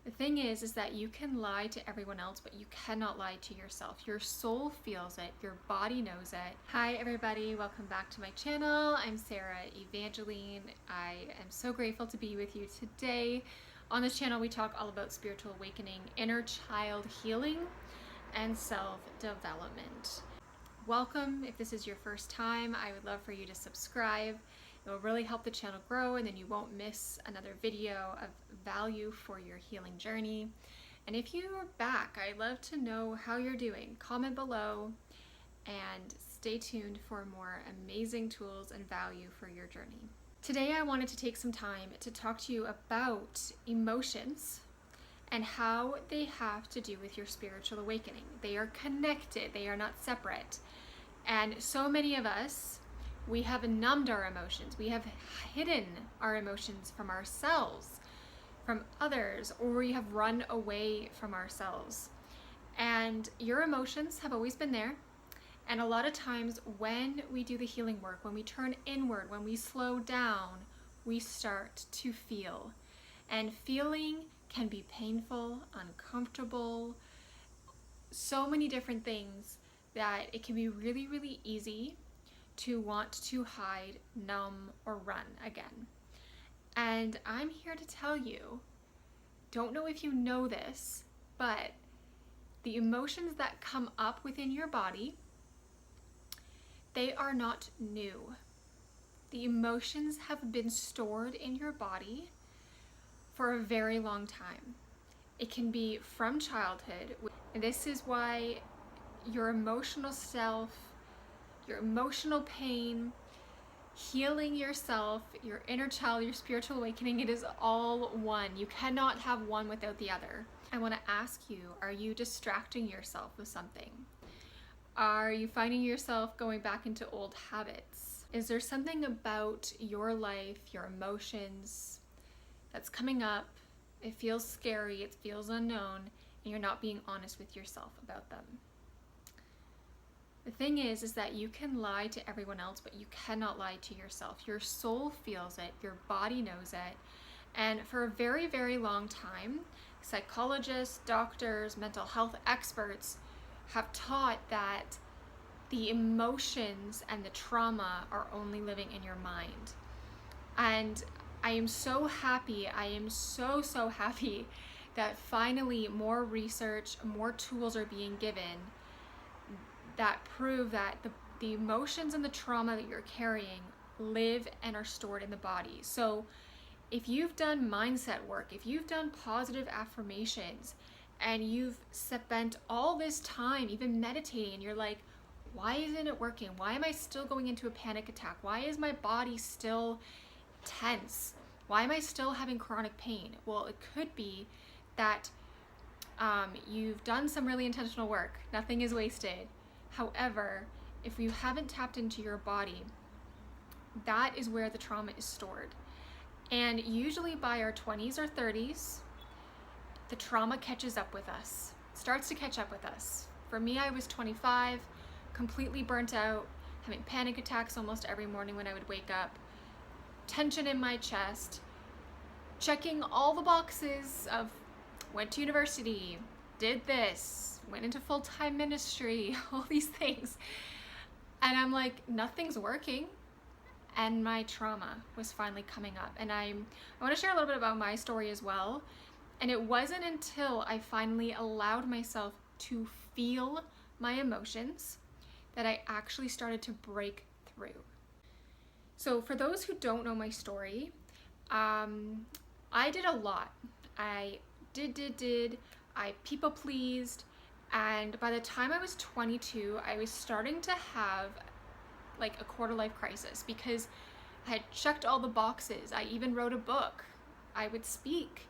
The thing is that you can lie to everyone else, but you cannot lie to yourself. Your soul feels it, your body knows it. Hi everybody, welcome back to my channel. I'm Sarah Evangeline. I am so grateful to be with you today. On this channel, we talk all about spiritual awakening, inner child healing, and self-development. Welcome. If this is your first time, I would love for you to subscribe. It will really help the channel grow, and then you won't miss another video of value for your healing journey. And if you are back, I'd love to know how you're doing. Comment below and stay tuned for more amazing tools and value for your journey. Today I wanted to take some time to talk to you about emotions and how they have to do with your spiritual awakening. They are connected, they are not separate. And so many of us, we have numbed our emotions. We have hidden our emotions from ourselves, from others, or we have run away from ourselves. And your emotions have always been there. And a lot of times when we do the healing work, when we turn inward, when we slow down, we start to feel. And feeling can be painful, uncomfortable, so many different things that it can be really, really easy to want to hide, numb, or run again. And I'm here to tell you, don't know if you know this, but the emotions that come up within your body, they are not new. The emotions have been stored in your body for a very long time. It can be from childhood. And this is why your emotional self, your emotional pain, healing yourself, your inner child, your spiritual awakening, it is all one. You cannot have one without the other. I want to ask you, are you distracting yourself with something? Are you finding yourself going back into old habits? Is there something about your life, your emotions, that's coming up? It feels scary, it feels unknown, and you're not being honest with yourself about them. The thing is that you can lie to everyone else, but you cannot lie to yourself. Your soul feels it, your body knows it. And for a very, very long time, psychologists, doctors, mental health experts have taught that the emotions and the trauma are only living in your mind. And I am so happy, I am so happy that finally more research, more tools are being given that prove that the emotions and the trauma that you're carrying live and are stored in the body. So if you've done mindset work, if you've done positive affirmations, and you've spent all this time even meditating, and you're like, why isn't it working? Why am I still going into a panic attack? Why is my body still tense? Why am I still having chronic pain? Well, it could be that you've done some really intentional work. Nothing is wasted. However, if you haven't tapped into your body, that is where the trauma is stored. And usually by our 20s or 30s, the trauma catches up with us, starts to catch up with us. For me, I was 25, completely burnt out, having panic attacks almost every morning when I would wake up, tension in my chest, checking all the boxes of went to university, did this, went into full-time ministry, all these things. And I'm like, nothing's working. And my trauma was finally coming up. And I want to share a little bit about my story as well. And it wasn't until I finally allowed myself to feel my emotions that I actually started to break through. So for those who don't know my story, I did a lot. I I people pleased. And by the time I was 22, I was starting to have like a quarter life crisis because I had checked all the boxes. I even wrote a book. I would speak.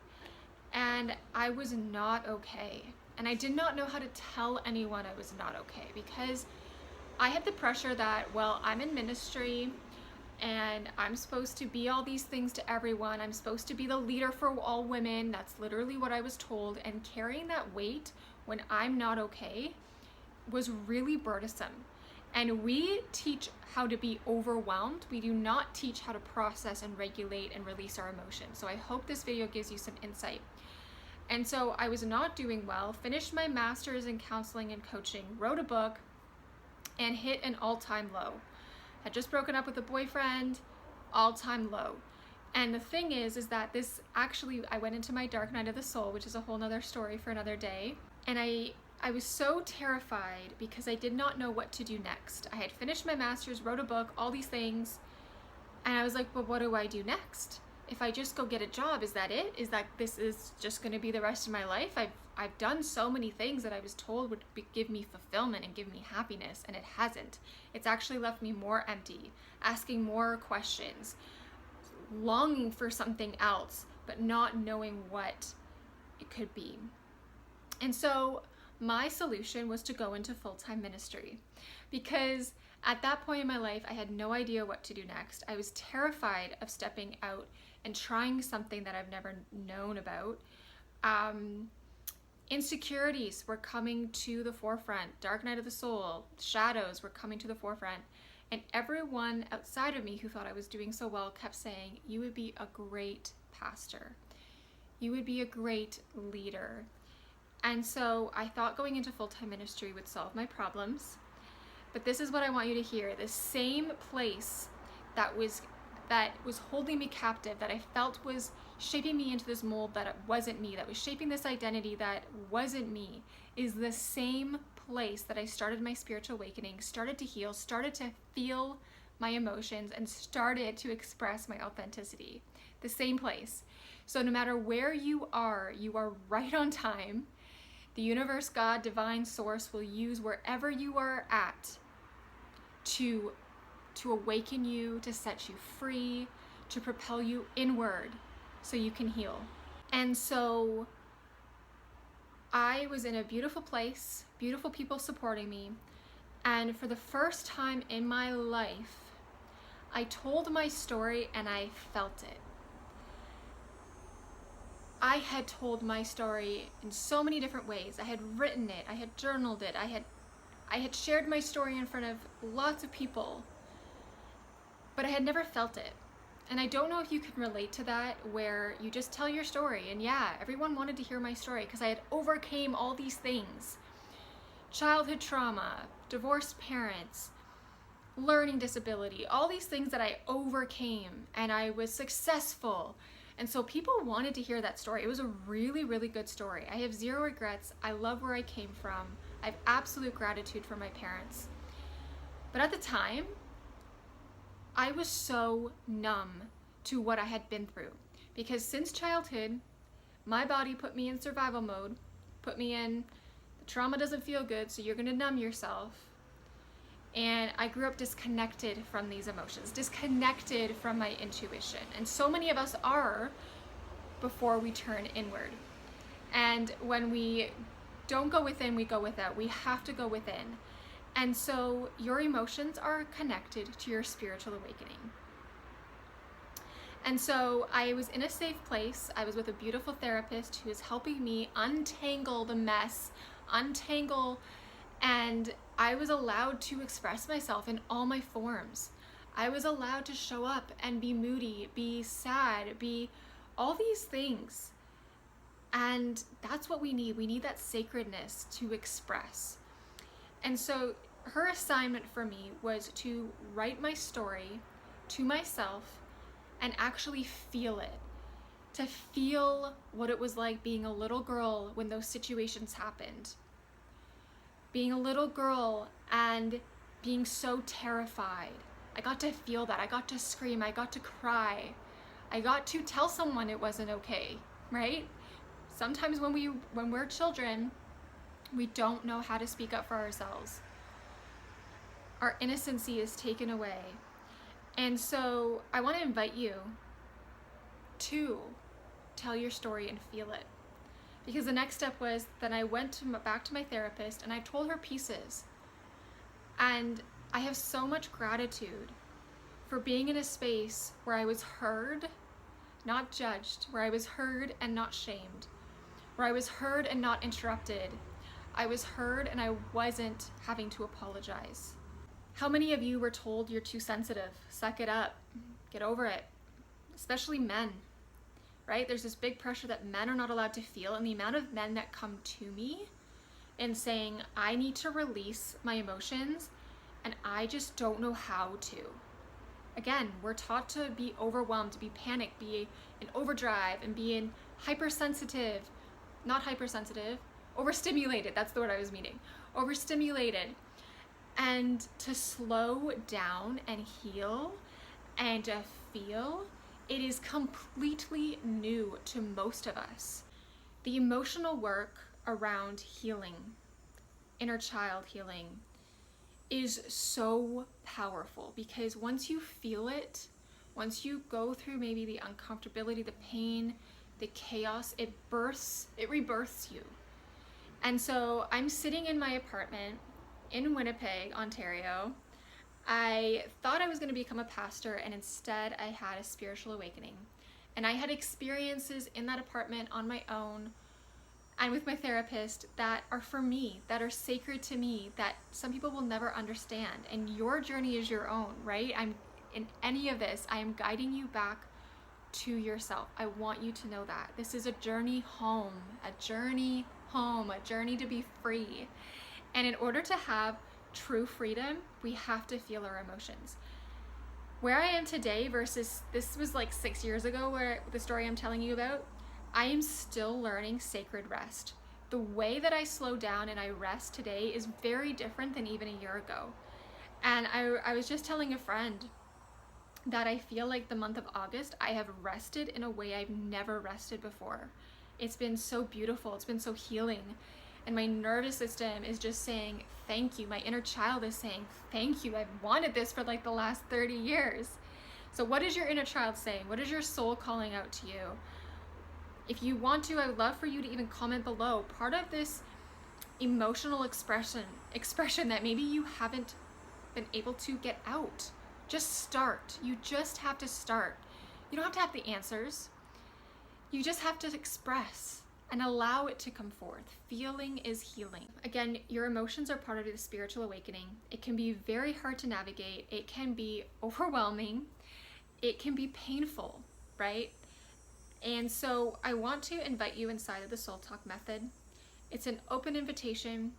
And I was not okay. And I did not know how to tell anyone I was not okay because I had the pressure that, well, I'm in ministry and I'm supposed to be all these things to everyone. I'm supposed to be the leader for all women. That's literally what I was told. And carrying that weight when I'm not okay was really burdensome. And we teach how to be overwhelmed. We do not teach how to process and regulate and release our emotions. So I hope this video gives you some insight. And so I was not doing well, finished my master's in counseling and coaching, wrote a book, and hit an all-time low. Had just broken up with a boyfriend, all-time low. And the thing is that this actually, I went into my dark night of the soul, which is a whole nother story for another day. And I was so terrified because I did not know what to do next. I had finished my master's, wrote a book, all these things. And I was like, but what do I do next? If I just go get a job, is that it? Is that this is just going to be the rest of my life? I've done so many things that I was told would give me fulfillment and give me happiness, and it hasn't. It's actually left me more empty, asking more questions, longing for something else, but not knowing what it could be. And so my solution was to go into full-time ministry, because at that point in my life, I had no idea what to do next. I was terrified of stepping out and trying something that I've never known about. Insecurities were coming to the forefront. Dark night of the soul, shadows were coming to the forefront. And everyone outside of me who thought I was doing so well kept saying, you would be a great pastor. You would be a great leader. And so I thought going into full-time ministry would solve my problems. But this is what I want you to hear. The same place that was holding me captive, that I felt was shaping me into this mold that it wasn't me, that was shaping this identity that wasn't me, is the same place that I started my spiritual awakening, started to heal, started to feel my emotions, and started to express my authenticity. The same place. So no matter where you are right on time. The universe, God, divine source will use wherever you are at to awaken you, to set you free, to propel you inward so you can heal. And so I was in a beautiful place, beautiful people supporting me, and for the first time in my life, I told my story and I felt it. I had told my story in so many different ways. I had written it, I had journaled it, I had shared my story in front of lots of people, but I had never felt it. And I don't know if you can relate to that, where you just tell your story, and yeah, everyone wanted to hear my story because I had overcame all these things. Childhood trauma, divorced parents, learning disability, all these things that I overcame, and I was successful. And so people wanted to hear that story. It was a really, really good story. I have zero regrets. I love where I came from. I have absolute gratitude for my parents. But at the time, I was so numb to what I had been through, because since childhood, my body put me in survival mode, put me in, the trauma doesn't feel good, so you're gonna numb yourself. And I grew up disconnected from these emotions, disconnected from my intuition. And so many of us are before we turn inward. And when we don't go within, we go without. We have to go within. And so your emotions are connected to your spiritual awakening. And so I was in a safe place. I was with a beautiful therapist who was helping me untangle the mess, and I was allowed to express myself in all my forms. I was allowed to show up and be moody, be sad, be all these things. And that's what we need. We need that sacredness to express. And so her assignment for me was to write my story to myself and actually feel it. To feel what it was like being a little girl when those situations happened. Being a little girl and being so terrified. I got to feel that. I got to scream. I got to cry. I got to tell someone it wasn't okay, right? Sometimes when we're children, we don't know how to speak up for ourselves. Our innocency is taken away. And so I want to invite you to tell your story and feel it. Because the next step was that I went back to my therapist and I told her pieces. And I have so much gratitude for being in a space where I was heard, not judged, where I was heard and not shamed, where I was heard and not interrupted. I was heard and I wasn't having to apologize. How many of you were told you're too sensitive? Suck it up. Get over it. Especially men. right? There's this big pressure that men are not allowed to feel, and the amount of men that come to me and saying, I need to release my emotions and I just don't know how to. Again, we're taught to be overwhelmed, to be panicked, be in overdrive, and be in hypersensitive, not hypersensitive, overstimulated, that's the word I was meaning, overstimulated. And to slow down and heal and to feel, it is completely new to most of us. The emotional work around healing, inner child healing, is so powerful, because once you feel it, once you go through maybe the uncomfortability, the pain, the chaos, it rebirths you. And so I'm sitting in my apartment in Winnipeg, Ontario. I thought I was going to become a pastor, and instead I had a spiritual awakening. And I had experiences in that apartment on my own and with my therapist that are for me, that are sacred to me, that some people will never understand. And your journey is your own, right? In any of this, I am guiding you back to yourself. I want you to know that. This is a journey home, a journey home, a journey to be free. And in order to have true freedom, we have to feel our emotions. Where I am today versus this was like 6 years ago, where the story I'm telling you about, I am still learning sacred rest. The way that I slow down and I rest today is very different than even a year ago. And I was just telling a friend that I feel like the month of August, I have rested in a way I've never rested before. It's been so beautiful. It's been so healing. And my nervous system is just saying, thank you. My inner child is saying, thank you. I've wanted this for like the last 30 years. So what is your inner child saying? What is your soul calling out to you? If you want to, I would love for you to even comment below. Part of this emotional expression that maybe you haven't been able to get out. Just start. You just have to start. You don't have to have the answers. You just have to express and allow it to come forth. Feeling is healing. Again, your emotions are part of the spiritual awakening. It can be very hard to navigate. It can be overwhelming. It can be painful, right? And so I want to invite you inside of the Soul Talk method. It's an open invitation.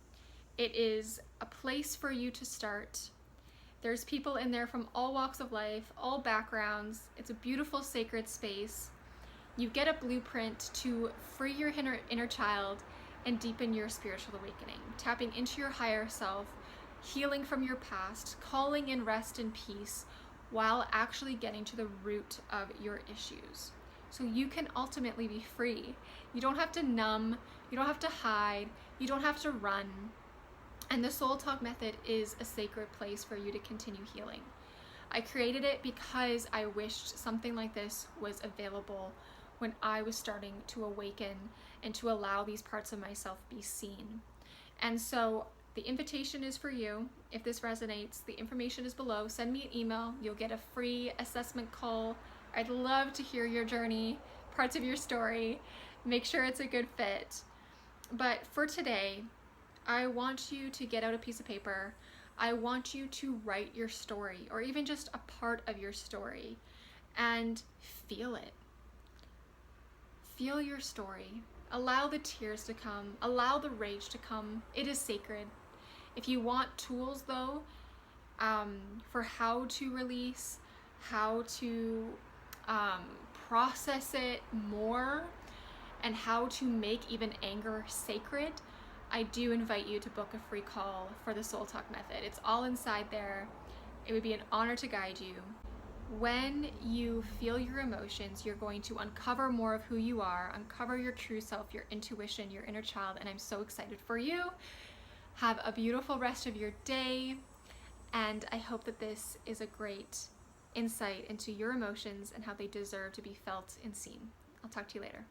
It is a place for you to start. There's people in there from all walks of life, all backgrounds. It's a beautiful sacred space. You get a blueprint to free your inner child and deepen your spiritual awakening, tapping into your higher self, healing from your past, calling in rest and peace, while actually getting to the root of your issues. So you can ultimately be free. You don't have to numb, you don't have to hide, you don't have to run. And the Soul Talk method is a sacred place for you to continue healing. I created it because I wished something like this was available when I was starting to awaken and to allow these parts of myself be seen. And so the invitation is for you. If this resonates, the information is below. Send me an email. You'll get a free assessment call. I'd love to hear your journey, parts of your story. Make sure it's a good fit. But for today, I want you to get out a piece of paper. I want you to write your story, or even just a part of your story, and feel it. Feel your story. Allow the tears to come. Allow the rage to come. It is sacred. If you want tools though, for how to release, how to process it more, and how to make even anger sacred, I do invite you to book a free call for the Soul Talk method. It's all inside there. It would be an honor to guide you. When you feel your emotions, you're going to uncover more of who you are, uncover your true self, your intuition, your inner child, and I'm so excited for you. Have a beautiful rest of your day, and I hope that this is a great insight into your emotions and how they deserve to be felt and seen. I'll talk to you later.